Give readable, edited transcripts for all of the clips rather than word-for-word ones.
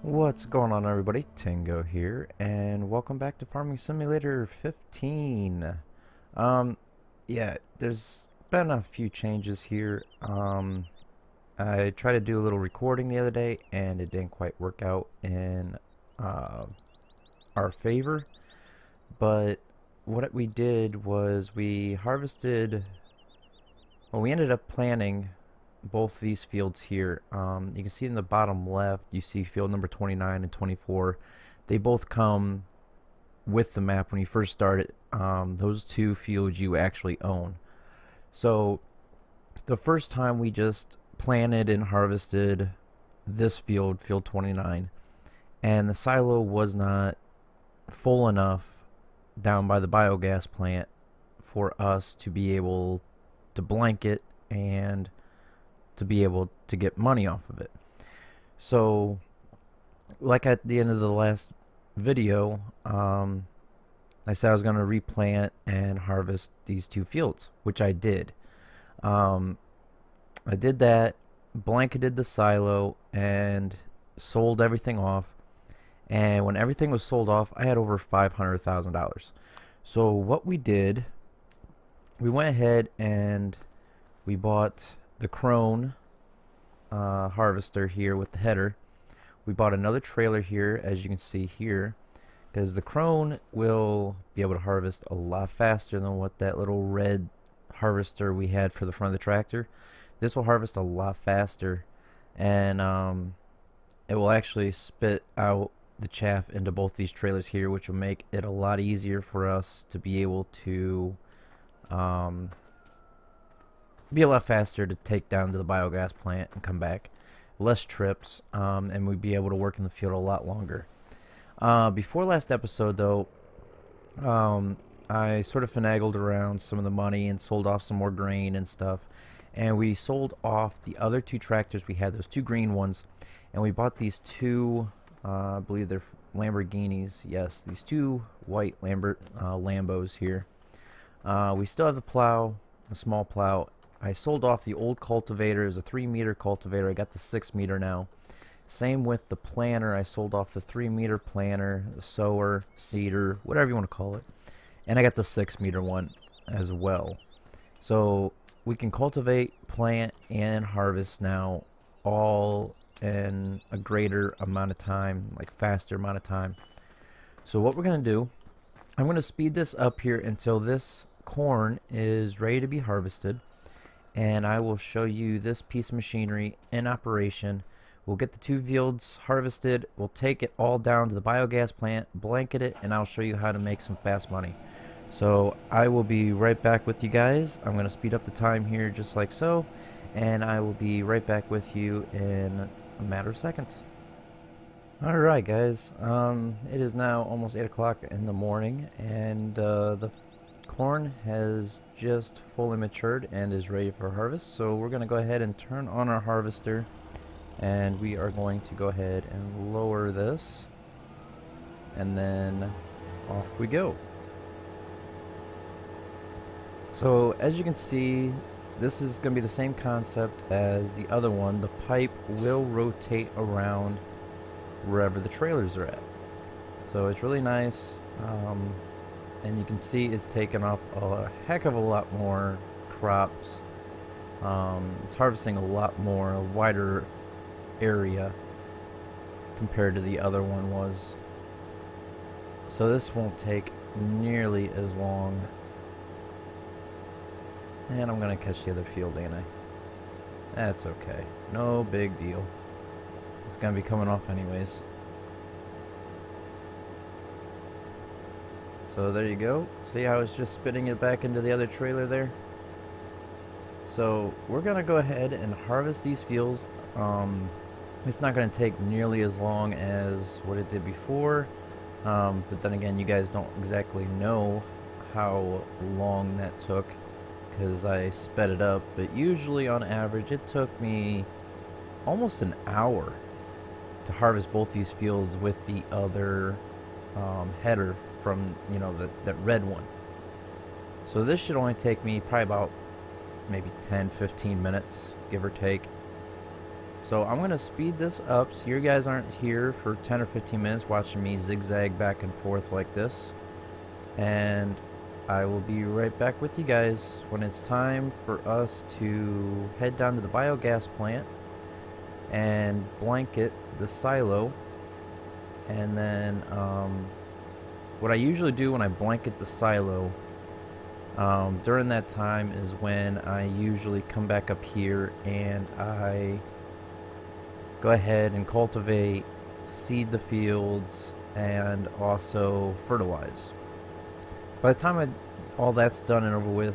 What's going on, everybody? Tingo here, and welcome back to Farming Simulator 15. Um, yeah, there's been a few changes here. I tried to do a little recording the other day, and it didn't quite work out in our favor. But what we did was we harvested. Well, we ended up planting both these fields here. You can see in the bottom left, you see field number 29 and 24. They both come with the map when you first start it. Those two fields you actually own. So the first time we just planted and harvested this field, field 29, and the silo was not full enough down by the biogas plant for us to be able to blanket and to be able to get money off of it. So like at the end of the last video, I said I was going to replant and harvest these two fields, which I did. I did that, blanketed the silo, and sold everything off. And when everything was sold off, I had over $500,000. So what we did, we went ahead and we bought the Crone harvester here with the header. We bought another trailer here, as you can see here, because the Crone will be able to harvest a lot faster than what that little red harvester we had for the front of the tractor. This will harvest a lot faster, and it will actually spit out the chaff into both these trailers here, which will make it a lot easier for us to be able to be a lot faster to take down to the biogas plant and come back. Less trips, and we'd be able to work in the field a lot longer. Before last episode, though, I sort of finagled around some of the money and sold off some more grain and stuff. And we sold off the other two tractors we had, those two green ones, and we bought these two, I believe they're Lamborghinis. Yes, these two white Lambos here. We still have the plow, a small plow. I sold off the old cultivator. It was a 3-meter cultivator. I got the 6-meter now. Same with the planter. I sold off the 3-meter planter, the sower, seeder, whatever you want to call it. And I got the 6-meter one as well. So we can cultivate, plant, and harvest now all in a greater amount of time, like faster amount of time. So what we're going to do, I'm going to speed this up here until this corn is ready to be harvested. And I will show you this piece of machinery in operation. We'll get the two fields harvested. We'll take it all down to the biogas plant, blanket it, and I'll show you how to make some fast money. So I will be right back with you guys. I'm going to speed up the time here just like so, and I will be right back with you in a matter of seconds. Alright guys, it is now almost 8 o'clock in the morning, and the corn has just fully matured and is ready for harvest. So we're going to go ahead and turn on our harvester, and we are going to go ahead and lower this, and then off we go. So as you can see, this is going to be the same concept as the other one. The pipe will rotate around wherever the trailers are at. So it's really nice. And you can see it's taken off a heck of a lot more crops. It's harvesting a lot more, a wider area compared to the other one was. So this won't take nearly as long. And I'm going to catch the other field, ain't I? That's okay. No big deal. It's going to be coming off anyways. So there you go. See how it's just spitting it back into the other trailer there? So we're going to go ahead and harvest these fields. It's not going to take nearly as long as what it did before. But then again, you guys don't exactly know how long that took, because I sped it up. But usually on average it took me almost an hour to harvest both these fields with the other header from, you know, that red one. So this should only take me probably about maybe 10-15 minutes, give or take. So I'm going to speed this up so you guys aren't here for 10 or 15 minutes watching me zigzag back and forth like this. And I will be right back with you guys when it's time for us to head down to the biogas plant and blanket the silo. And then what I usually do when I blanket the silo during that time is when I usually come back up here and I go ahead and cultivate, seed the fields, and also fertilize. By the time all that's done and over with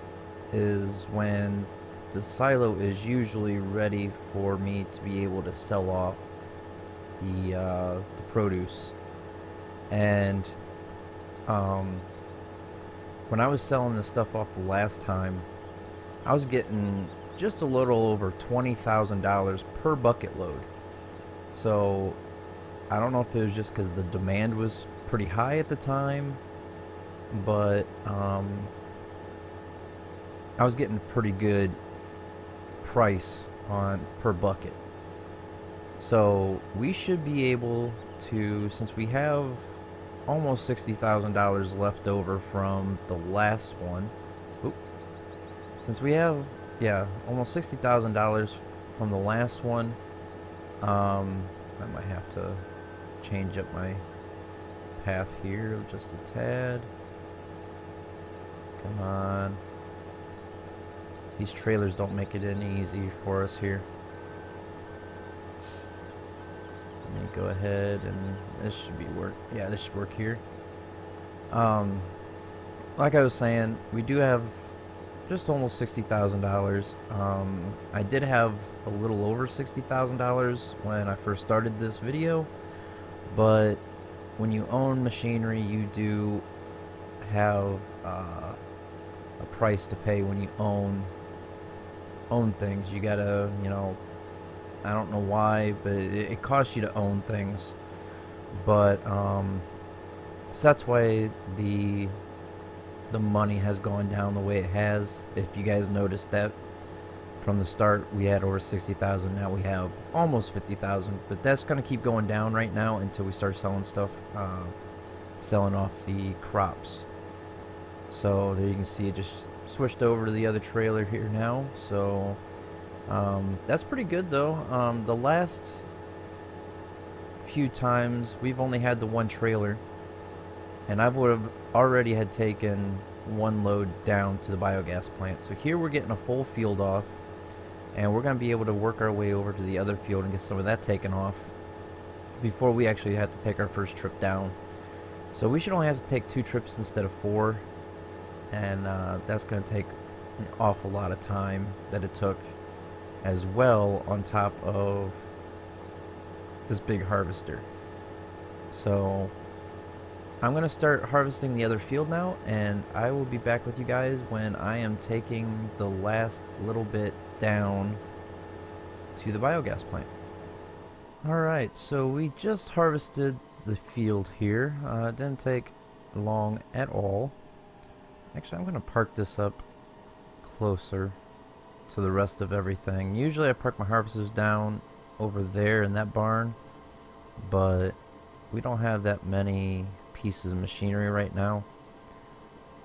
is when the silo is usually ready for me to be able to sell off the produce. And when I was selling this stuff off the last time, I was getting just a little over $20,000 per bucket load. So I don't know if it was just because the demand was pretty high at the time, but I was getting a pretty good price on per bucket. So we should be able to, since we have almost $60,000 left over from the last one. Since we have, almost $60,000 from the last one, I might have to change up my path here just a tad. Come on. These trailers don't make it any easy for us here. Let me go ahead and this should be work. Yeah, this should work here. Like I was saying, we do have just almost $60,000. I did have a little over $60,000 when I first started this video, but when you own machinery, you do have a price to pay when you own things. You gotta, I don't know why, but it costs you to own things. But so that's why the money has gone down the way it has. If you guys noticed that from the start we had over 60,000, now we have almost 50,000, but that's going to keep going down right now until we start selling stuff, selling off the crops. So there you can see it just switched over to the other trailer here now. So that's pretty good though. The last few times we've only had the one trailer, and I would have already had taken one load down to the biogas plant. So here we're getting a full field off, and we're going to be able to work our way over to the other field and get some of that taken off before we actually have to take our first trip down. So we should only have to take 2 trips instead of 4, and that's going to take an awful lot of time that it took as well, on top of this big harvester. So I'm going to start harvesting the other field now, and I will be back with you guys when I am taking the last little bit down to the biogas plant. Alright, so we just harvested the field here. It didn't take long at all. Actually, I'm going to park this up closer to the rest of everything. Usually I park my harvesters down over there in that barn, but we don't have that many pieces of machinery right now.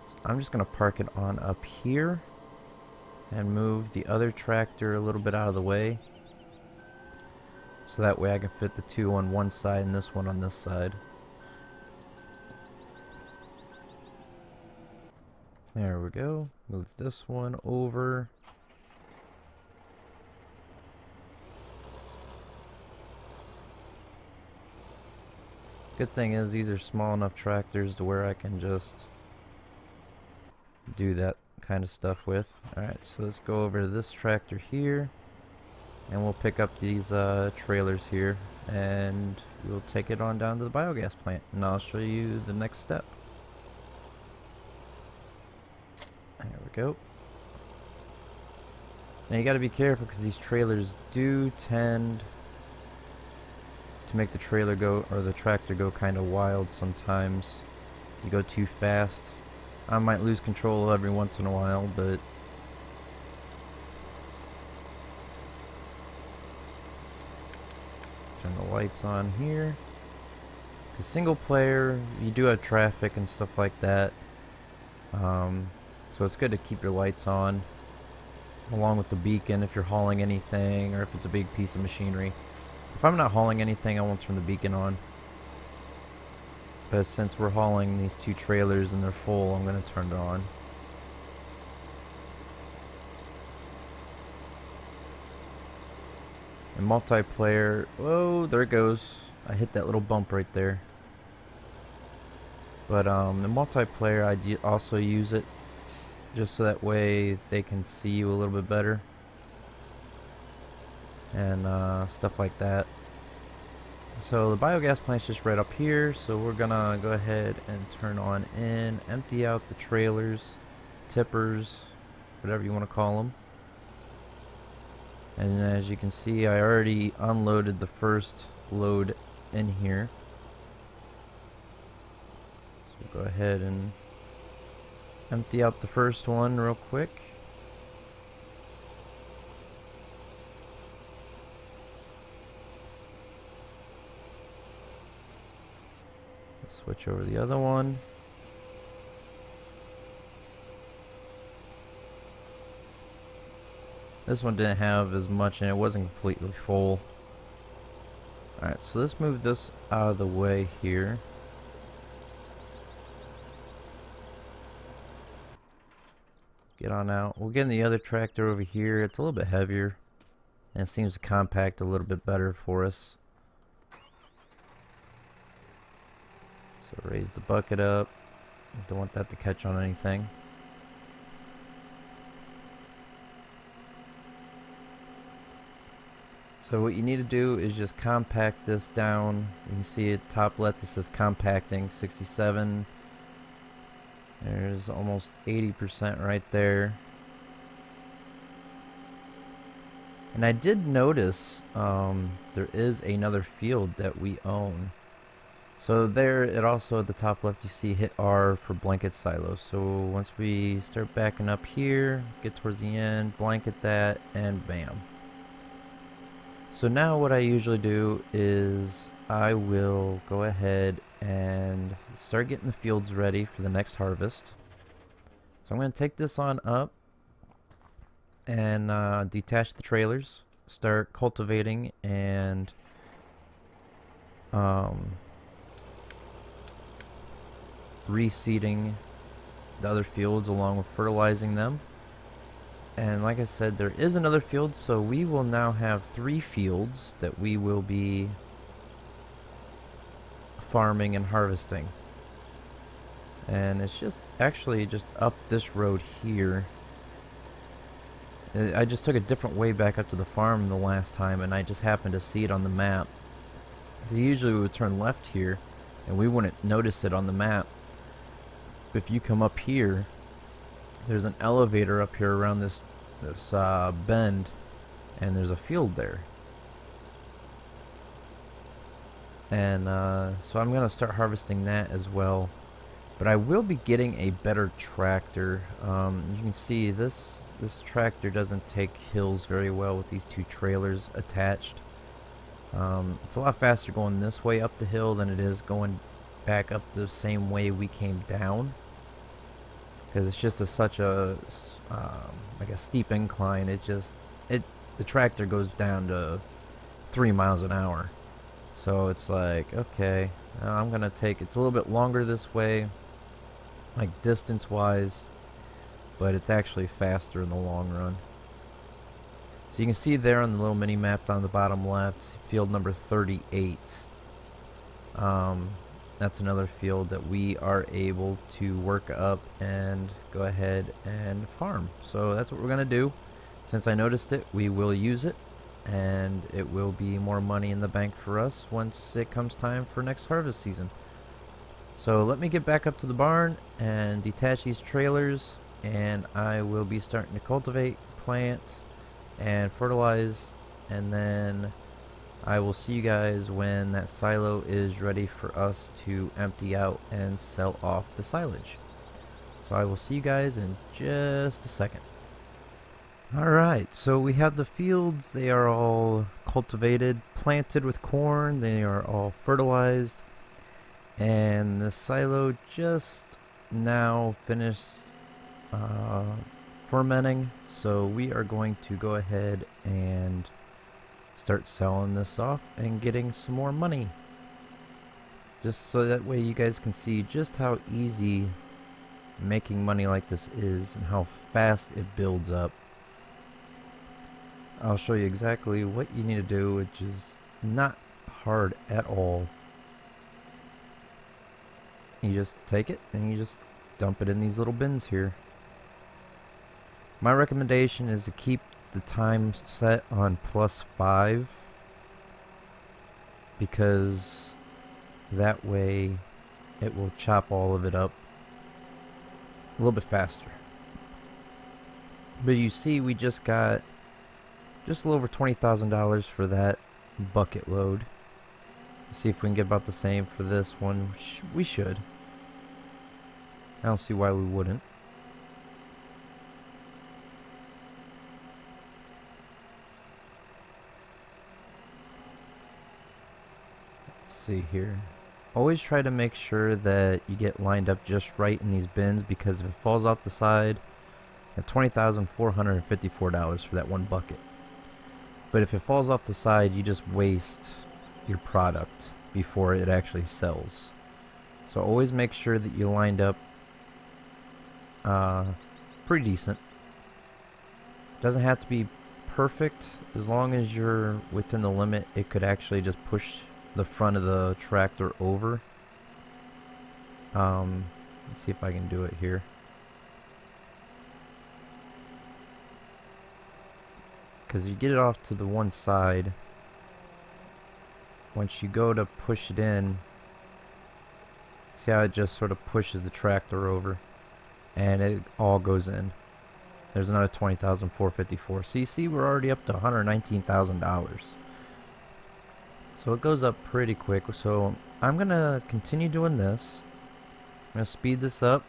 So I'm just going to park it on up here and move the other tractor a little bit out of the way, so that way I can fit the 2 on one side and this one on this side. There we go. Move this one over. Good thing is these are small enough tractors to where I can just do that kind of stuff with. Alright, so let's go over to this tractor here, and we'll pick up these trailers here, and we'll take it on down to the biogas plant, and I'll show you the next step. There we go. Now you got to be careful because these trailers do tend to make the trailer go, or the tractor go, kind of wild sometimes. You go too fast. I might lose control every once in a while, but the lights on here. Because single player, you do have traffic and stuff like that. So it's good to keep your lights on, along with the beacon if you're hauling anything or if it's a big piece of machinery. If I'm not hauling anything, I won't turn the beacon on. But since we're hauling these 2 trailers and they're full, I'm going to turn it on. In multiplayer, whoa, there it goes. I hit that little bump right there. But in multiplayer, I also use it just so that way they can see you a little bit better. And stuff like that. So the biogas plant's just right up here, so we're gonna go ahead and turn on in, empty out the trailers, tippers, whatever you want to call them. And as you can see, I already unloaded the first load in here. So we'll go ahead and empty out the first one real quick. Switch over the other one. This one didn't have as much and it wasn't completely full. Alright, so let's move this out of the way here. Get on out. We'll get in the other tractor over here. It's a little bit heavier and it seems to compact a little bit better for us. So raise the bucket up. Don't want that to catch on anything. So what you need to do is just compact this down. You can see it top left, it says compacting 67. There's almost 80% right there. And I did notice there is another field that we own. So there, it also at the top left you see hit R for blanket silo. So once we start backing up here, get towards the end, blanket that, and bam. So now what I usually do is I will go ahead and start getting the fields ready for the next harvest. So I'm going to take this on up and detach the trailers, start cultivating and reseeding the other fields along with fertilizing them. And like I said, there is another field, so we will now have 3 fields that we will be farming and harvesting. And it's just actually just up this road here. I just took a different way back up to the farm the last time and I just happened to see it on the map. Usually we would turn left here and we wouldn't notice it on the map. If you come up here, there's an elevator up here around this bend, and there's a field there. And so I'm gonna start harvesting that as well. But I will be getting a better tractor. You can see this tractor doesn't take hills very well with these 2 trailers attached. It's a lot faster going this way up the hill than it is going back up the same way we came down. Because it's just such a like a steep incline. The tractor goes down to 3 miles an hour. So it's like, okay, I'm gonna take it's a little bit longer this way, like distance wise, but it's actually faster in the long run. So you can see there on the little mini map down the bottom left, field number 38. That's another field that we are able to work up and go ahead and farm. So that's what we're going to do. Since I noticed it, we will use it, and it will be more money in the bank for us once it comes time for next harvest season. So let me get back up to the barn and detach these trailers, and I will be starting to cultivate, plant, and fertilize, and then I will see you guys when that silo is ready for us to empty out and sell off the silage. So I will see you guys in just a second. Alright, so we have the fields. They are all cultivated, planted with corn. They are all fertilized. And the silo just now finished fermenting. So we are going to go ahead and start selling this off and getting some more money. Just so that way you guys can see just how easy making money like this is and how fast it builds up. I'll show you exactly what you need to do, which is not hard at all. You just take it and you just dump it in these little bins here. My recommendation is to keep the time set on +5, because that way it will chop all of it up a little bit faster. But you see, we just got just a little over $20,000 for that bucket load. Let's see if we can get about the same for this one, which we should. I don't see why we wouldn't. Let's see here. Always try to make sure that you get lined up just right in these bins, because if it falls off the side, at $20,454 for that one bucket. But if it falls off the side, you just waste your product before it actually sells. So always make sure that you lined up pretty decent. Doesn't have to be perfect. As long as you're within the limit, it could actually just push the front of the tractor over. Let's see if I can do it here. Because you get it off to the one side. Once you go to push it in, see how it just sort of pushes the tractor over, and it all goes in. There's another $20,454. So you see, we're already up to $119,000. So it goes up pretty quick. So I'm gonna continue doing this. I'm gonna speed this up,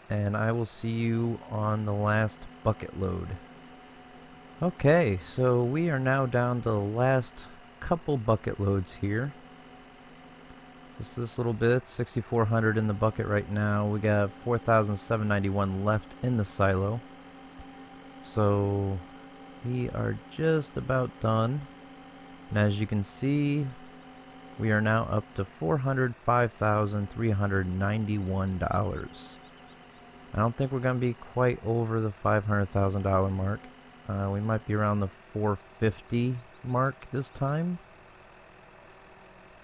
and I will see you on the last bucket load. Okay, so we are now down to the last couple bucket loads here. Just this little bit, 6,400 in the bucket right now. We got 4,791 left in the silo. So we are just about done. And as you can see, we are now up to $405,391. I don't think we're going to be quite over the $500,000 mark. We might be around the 450 mark this time.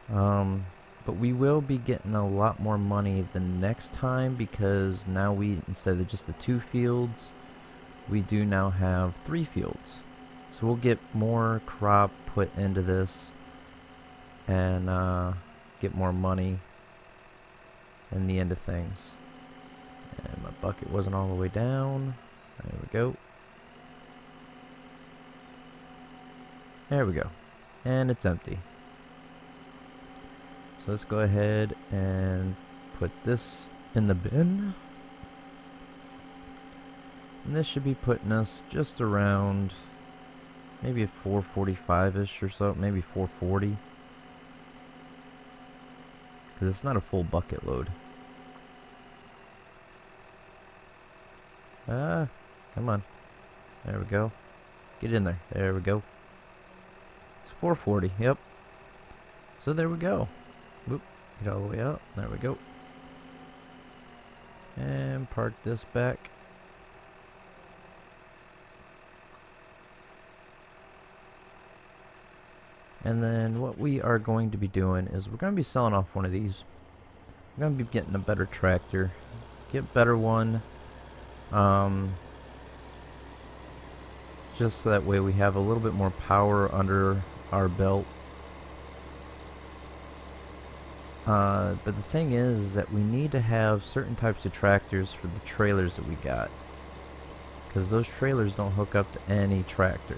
But we will be getting a lot more money the next time, because now we, instead of just the 2 fields, we do now have 3 fields. So we'll get more crop put into this and get more money in the end of things. And my bucket wasn't all the way down. There we go. There we go. And it's empty. So let's go ahead and put this in the bin. And this should be putting us just around maybe a 445-ish or so, maybe 440. Because it's not a full bucket load. Come on. There we go. Get in there. There we go. 440, yep. So there we go. Whoop, get all the way up. There we go. And park this back. And then what we are going to be doing is we're going to be selling off one of these. We're going to be getting a better tractor. Get better one. Just so that way we have a little bit more power under our belt. But the thing is that we need to have certain types of tractors for the trailers that we got, because those trailers don't hook up to any tractor.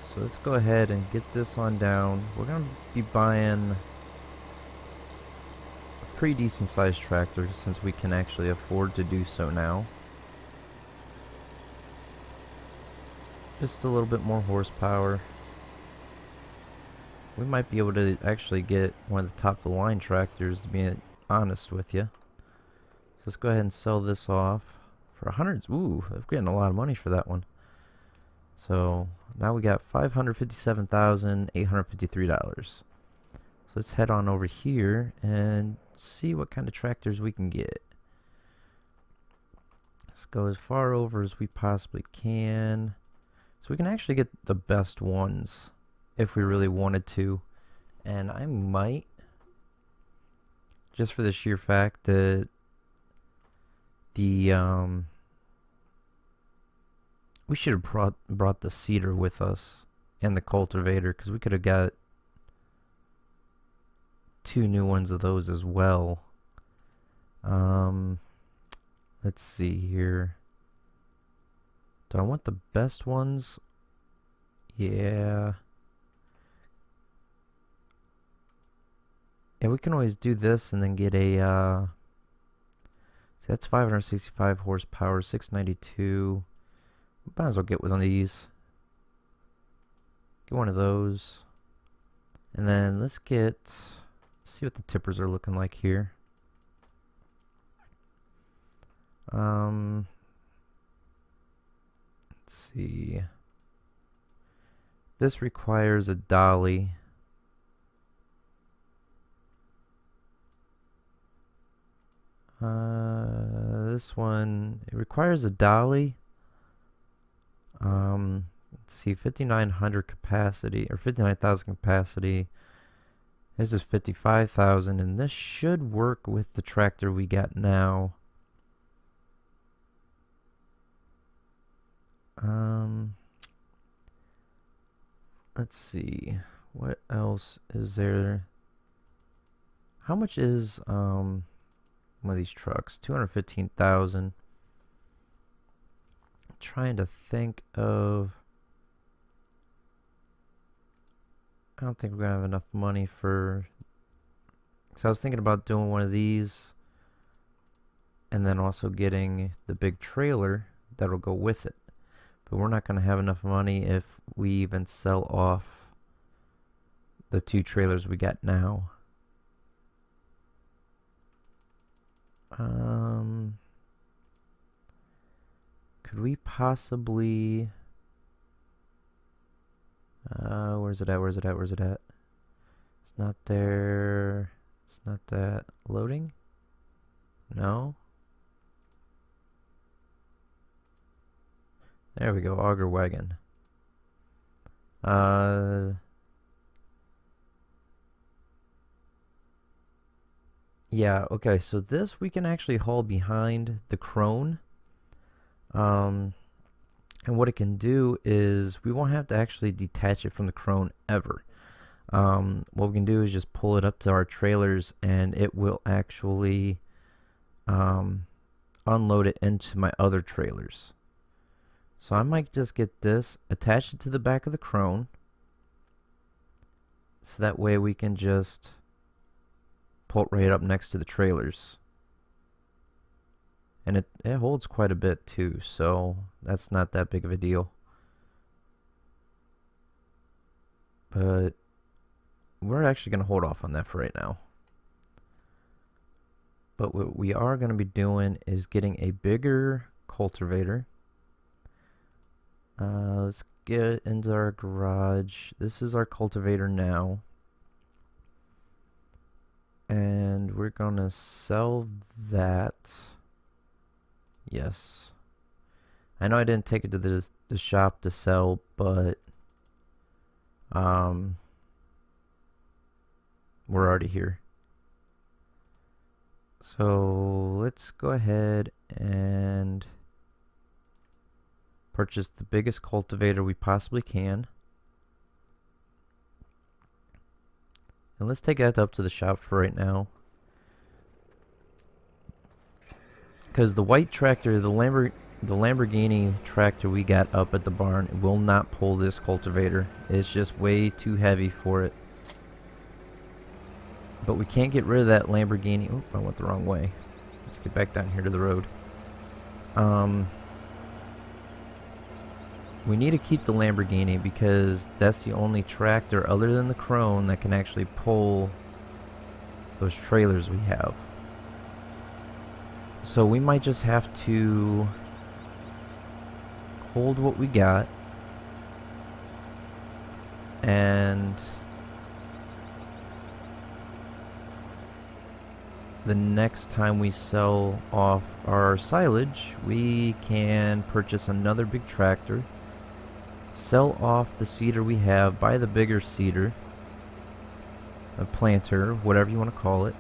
So let's go ahead and get this on down. We're going to be buying a pretty decent sized tractor, since we can actually afford to do so now. Just a little bit more horsepower. We might be able to actually get one of the top of the line tractors, to be honest with you. So let's go ahead and sell this off for hundreds. Ooh, I'm getting a lot of money for that one. So now we got $557,853. So let's head on over here and see what kind of tractors we can get. Let's go as far over as we possibly can. So we can actually get the best ones if we really wanted to. And I might, just for the sheer fact that we should have brought the seeder with us and the cultivator, because we could have got 2 new ones of those as well. Let's see here. Do I want the best ones? Yeah. Yeah, we can always do this and then get a, see, that's 565 horsepower, 692. Might as well get one of these. Get one of those. And then let's see what the tippers are looking like here. Let's see. This requires a dolly. This one, it requires a dolly. Let's see, 5,900 capacity, or 59,000 capacity. This is 55,000, and this should work with the tractor we got now. Let's see, what else is there? How much is one of these trucks? 215,000. Trying to think of. I don't think we're gonna have enough money for. So I was thinking about doing one of these, and then also getting the big trailer that'll go with it. But we're not gonna have enough money if we even sell off the 2 trailers we got now. Could we possibly, where's it at, where's it at, where's it at? It's not there. It's not that. Loading? No. There we go, auger wagon. Yeah, okay, so this we can actually haul behind the crone. And what it can do is we won't have to actually detach it from the crone ever. What we can do is just pull it up to our trailers, and it will actually unload it into my other trailers. So I might just get this, attach it to the back of the crone, so that way we can just pull it right up next to the trailers. And it holds quite a bit too, so that's not that big of a deal. But we're actually going to hold off on that for right now. But what we are going to be doing is getting a bigger cultivator. Let's get into our garage. This is our cultivator now. And we're going to sell that. Yes. I know I didn't take it to the shop to sell, but we're already here. So let's go ahead and purchase the biggest cultivator we possibly can. And let's take that up to the shop for right now. Because the white tractor, the Lamborghini tractor we got up at the barn will not pull this cultivator. It's just way too heavy for it. But we can't get rid of that Lamborghini. Oop, I went the wrong way. Let's get back down here to the road. we need to keep the Lamborghini because that's the only tractor other than the Crone that can actually pull those trailers we have. So we might just have to hold what we got, and the next time we sell off our silage, we can purchase another big tractor, sell off the seeder we have, buy the bigger seeder, a planter, whatever you want to call it,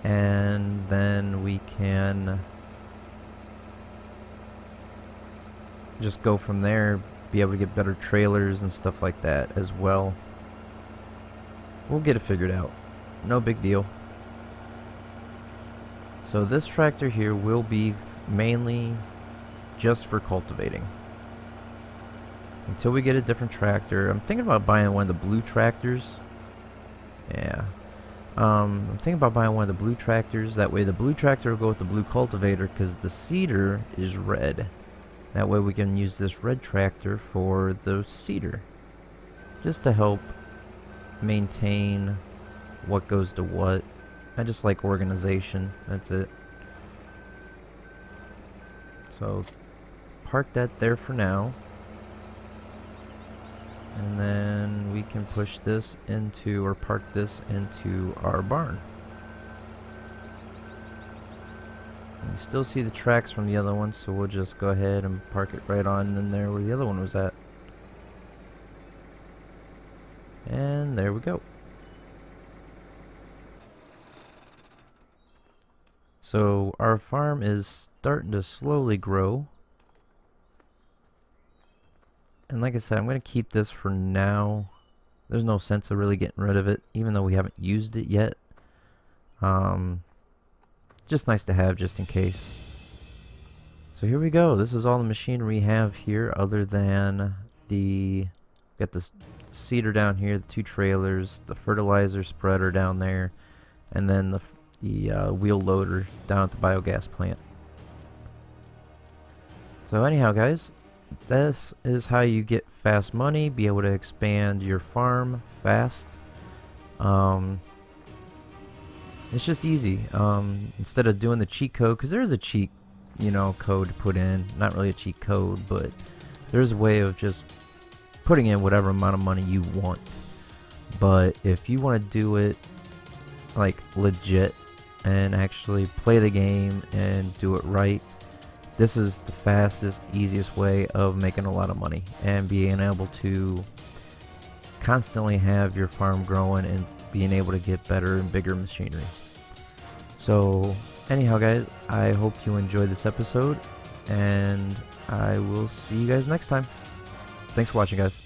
and then we can just go from there, be able to get better trailers and stuff like that as well. We'll get it figured out. No big deal. So this tractor here will be mainly just for cultivating until we get a different tractor. I'm thinking about buying one of the blue tractors. Yeah. I'm thinking about buying one of the blue tractors. That way the blue tractor will go with the blue cultivator because the seeder is red. That way we can use this red tractor for the seeder, just to help maintain what goes to what. I just like organization. That's it. So park that there for now. And then we can push this into, or park this into our barn. And you still see the tracks from the other one, so we'll just go ahead and park it right on in there where the other one was at. And there we go. So our farm is starting to slowly grow. And like I said, I'm going to keep this for now. There's no sense of really getting rid of it, even though we haven't used it yet. Just nice to have, just in case. So here we go. This is all the machinery we have here, other than got the seeder down here, the 2 trailers, the fertilizer spreader down there, and then the wheel loader down at the biogas plant. So anyhow, guys, this is how you get fast money, be able to expand your farm fast. It's just easy. Instead of doing the cheat code, because there is a cheat, code to put in. Not really a cheat code, but there's a way of just putting in whatever amount of money you want. But if you want to do it like legit and actually play the game and do it right, this is the fastest, easiest way of making a lot of money and being able to constantly have your farm growing and being able to get better and bigger machinery. So anyhow, guys, I hope you enjoyed this episode, and I will see you guys next time. Thanks for watching, guys.